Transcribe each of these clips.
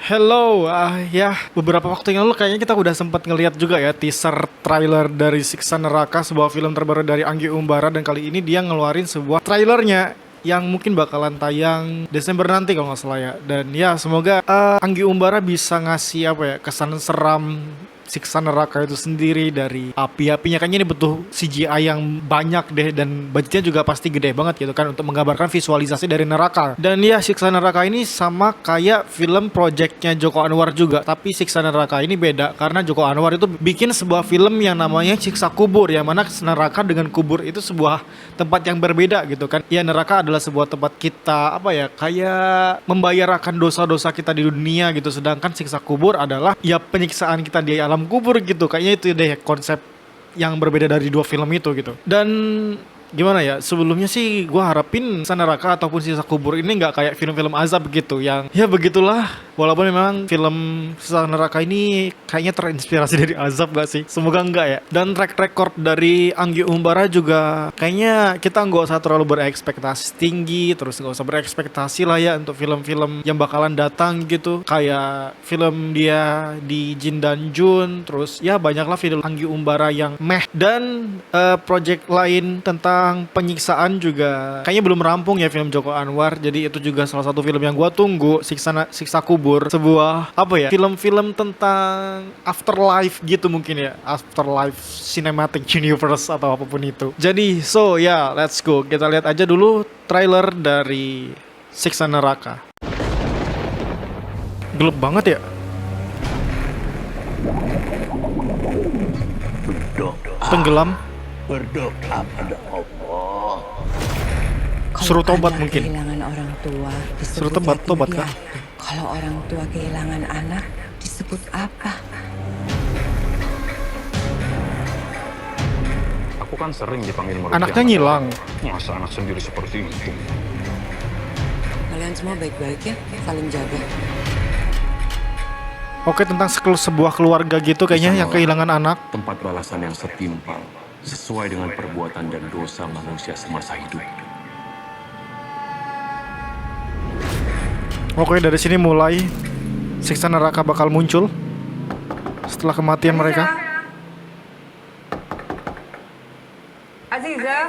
Hello, ya beberapa waktu yang lalu kayaknya kita udah sempat ngeliat juga ya teaser trailer dari Siksa Neraka, sebuah film terbaru dari Anggi Umbara, dan kali ini dia ngeluarin sebuah trailernya yang mungkin bakalan tayang Desember nanti kalau nggak salah ya. Dan ya semoga Anggi Umbara bisa ngasih apa ya, kesan seram Siksa Neraka itu sendiri dari api-apinya. Kayaknya ini butuh CGI yang banyak deh, dan budgetnya juga pasti gede banget gitu kan untuk menggambarkan visualisasi dari neraka. Dan ya Siksa Neraka ini sama kayak film projectnya Joko Anwar juga, tapi Siksa Neraka ini beda karena Joko Anwar itu bikin sebuah film yang namanya Siksa Kubur, yang mana neraka dengan kubur itu sebuah tempat yang berbeda gitu kan. Ya neraka adalah sebuah tempat kita apa ya, kayak membayarkan dosa-dosa kita di dunia gitu, sedangkan siksa kubur adalah ya penyiksaan kita di alam kubur gitu. Kayaknya itu deh konsep yang berbeda dari dua film itu gitu. Dan gimana ya, sebelumnya sih gue harapin Siksa Neraka ataupun Siksa Kubur ini nggak kayak film-film azab gitu, yang ya begitulah. Walaupun memang film Siksa Neraka ini kayaknya terinspirasi dari azab gak sih? Semoga enggak ya. Dan track record dari Anggi Umbara juga kayaknya kita nggak usah terlalu berekspektasi tinggi, terus nggak usah berekspektasi lah ya untuk film-film yang bakalan datang gitu. Kayak film dia di Jin dan Jun, terus ya banyaklah film Anggi Umbara yang meh. Dan project lain tentang penyiksaan juga kayaknya belum rampung ya, film Joko Anwar. Jadi itu juga salah satu film yang gua tunggu, Siksa Kubur, sebuah apa ya, film-film tentang afterlife gitu mungkin ya, afterlife cinematic universe atau apapun itu. Jadi so ya, let's go, kita lihat aja dulu trailer dari Siksa Neraka. Gelap banget ya. Tenggelam. Berdoa pada Allah. Suruh tobat mungkin. Kehilangan orang tua Suruh disebut yatim tobat kah? piatu. Kalau orang tua kehilangan anak disebut apa? Aku kan sering dipanggil merugi Anaknya anak. ngilang. Masa anak sendiri seperti itu? Kalian semua baik-baik ya, saling jaga. Oke, tentang sebuah keluarga gitu kayaknya yang kehilangan anak. Tempat balasan yang setimpal sesuai dengan perbuatan dan dosa manusia semasa hidup. Oke, dari sini mulai Siksa Neraka bakal muncul setelah kematian mereka. Aziza.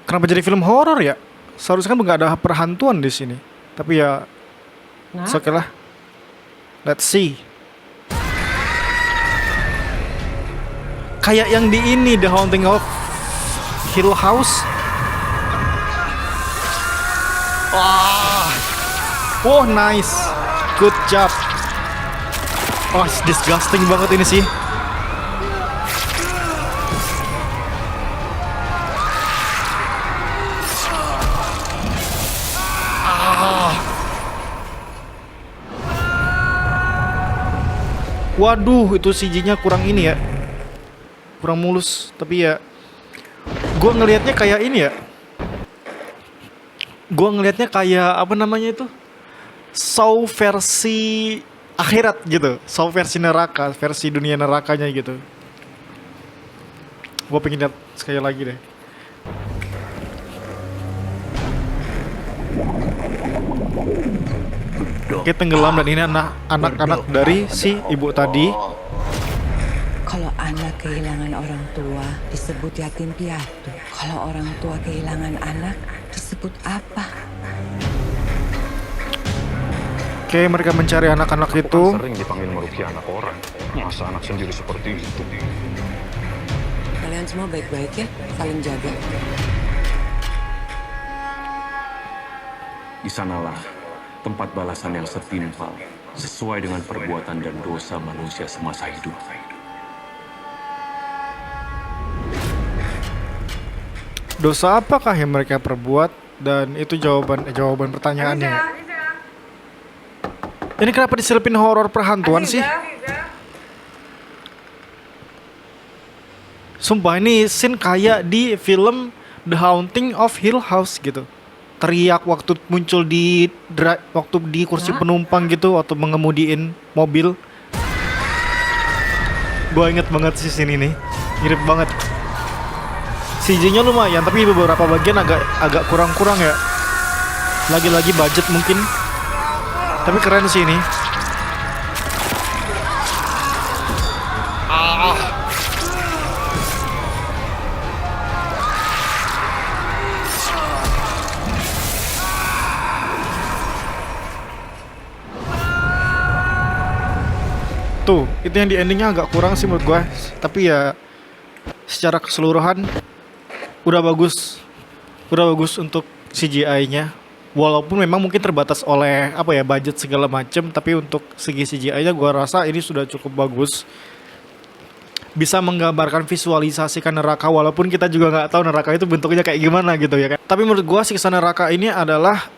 Kenapa jadi film horor ya? Seharusnya kan nggak ada perhantuan di sini. Tapi ya, oke lah. Let's see. Kayak yang di ini, The Haunting of Hill House. Wah, oh nice, good job. Oh, it's disgusting banget ini sih. Waduh, itu CG-nya kurang ini ya, kurang mulus. Tapi ya, gue ngelihatnya kayak ini ya. Gue ngelihatnya kayak apa namanya itu, Saw versi akhirat gitu, Saw versi neraka, versi dunia nerakanya gitu. Gue pengen lihat sekali lagi deh. Oke, tenggelam, dan ini anak-anak dari si ibu tadi. Kalau anak kehilangan orang tua disebut yatim piatu. Kalau orang tua kehilangan anak disebut apa? Oke, mereka mencari anak-anak Aku itu. kan sering dipanggil merugi anak orang. Masa anak sendiri seperti itu? Kalian semua baik-baik ya, saling jaga. Di sanalah tempat balasan yang setimpal sesuai dengan perbuatan dan dosa manusia semasa hidup. Dosa apakah yang mereka perbuat? Dan itu jawaban pertanyaannya. Ini kenapa diselipin horor perhantuan sih? Sumpah ini scene kayak di film The Haunting of Hill House gitu. Teriak waktu muncul waktu di kursi penumpang gitu, waktu mengemudiin mobil. Gue inget banget sih scene ini, mirip banget. CG-nya lumayan, tapi beberapa bagian agak kurang-kurang ya. Lagi-lagi budget mungkin. Tapi keren sih ini. Tuh, itu yang di endingnya agak kurang sih menurut gue. Tapi ya secara keseluruhan udah bagus. Udah bagus untuk CGI-nya. Walaupun memang mungkin terbatas oleh apa ya, budget segala macem, tapi untuk segi CGI-nya gue rasa ini sudah cukup bagus. Bisa menggambarkan, visualisasikan neraka, walaupun kita juga nggak tahu neraka itu bentuknya kayak gimana gitu ya kan. Tapi menurut gue siksa neraka ini adalah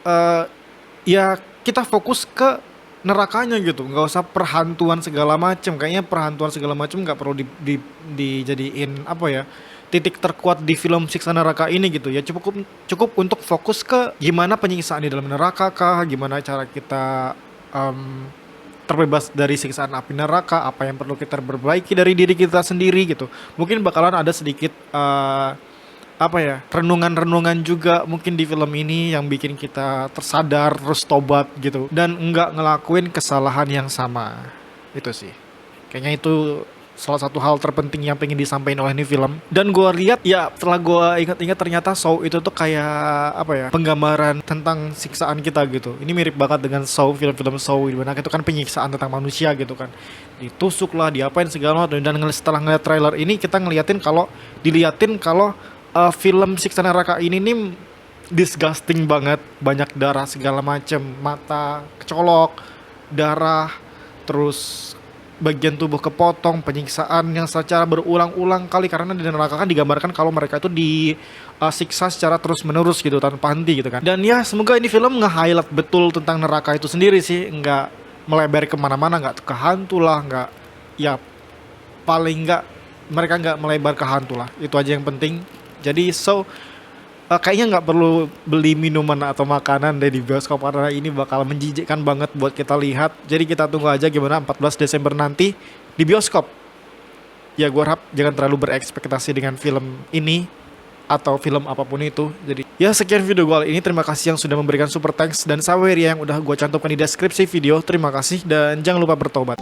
ya kita fokus ke nerakanya gitu, nggak usah perhantuan segala macem. Kayaknya perhantuan segala macem nggak perlu dijadiin apa ya, titik terkuat di film siksa neraka ini gitu ya. Cukup untuk fokus ke gimana penyiksaan di dalam neraka kah, gimana cara kita terbebas dari siksaan api neraka, apa yang perlu kita perbaiki dari diri kita sendiri gitu. Mungkin bakalan ada sedikit apa ya, renungan-renungan juga mungkin di film ini yang bikin kita tersadar terus tobat gitu, dan nggak ngelakuin kesalahan yang sama. Itu sih kayaknya itu salah satu hal terpenting yang pengen disampaikan oleh ini film. Dan gue lihat ya, setelah gue ingat-ingat, ternyata Saw itu tuh kayak apa ya, penggambaran tentang siksaan kita gitu. Ini mirip banget dengan Saw, film-film Saw, dimana itu kan penyiksaan tentang manusia gitu kan, ditusuk lah, diapain segala macam. Dan setelah ngeliat trailer ini, kita diliatin kalau film siksa neraka ini nih disgusting banget, banyak darah segala macem, mata kecolok, darah, terus bagian tubuh kepotong, penyiksaan yang secara berulang-ulang kali, karena di neraka kan digambarkan kalau mereka itu disiksa secara terus-menerus gitu, tanpa henti gitu kan. Dan ya semoga ini film nge-highlight betul tentang neraka itu sendiri sih, nggak melebar kemana-mana, nggak ke hantu lah, nggak, ya paling nggak mereka nggak melebar ke hantu lah, itu aja yang penting. Jadi kayaknya nggak perlu beli minuman atau makanan deh di bioskop, karena ini bakal menjijikkan banget buat kita lihat. Jadi kita tunggu aja gimana 14 Desember nanti di bioskop. Ya gue harap jangan terlalu berekspektasi dengan film ini atau film apapun itu. Jadi ya sekian video gue kali ini. Terima kasih yang sudah memberikan super thanks dan saweria yang udah gue cantumkan di deskripsi video. Terima kasih dan jangan lupa bertobat.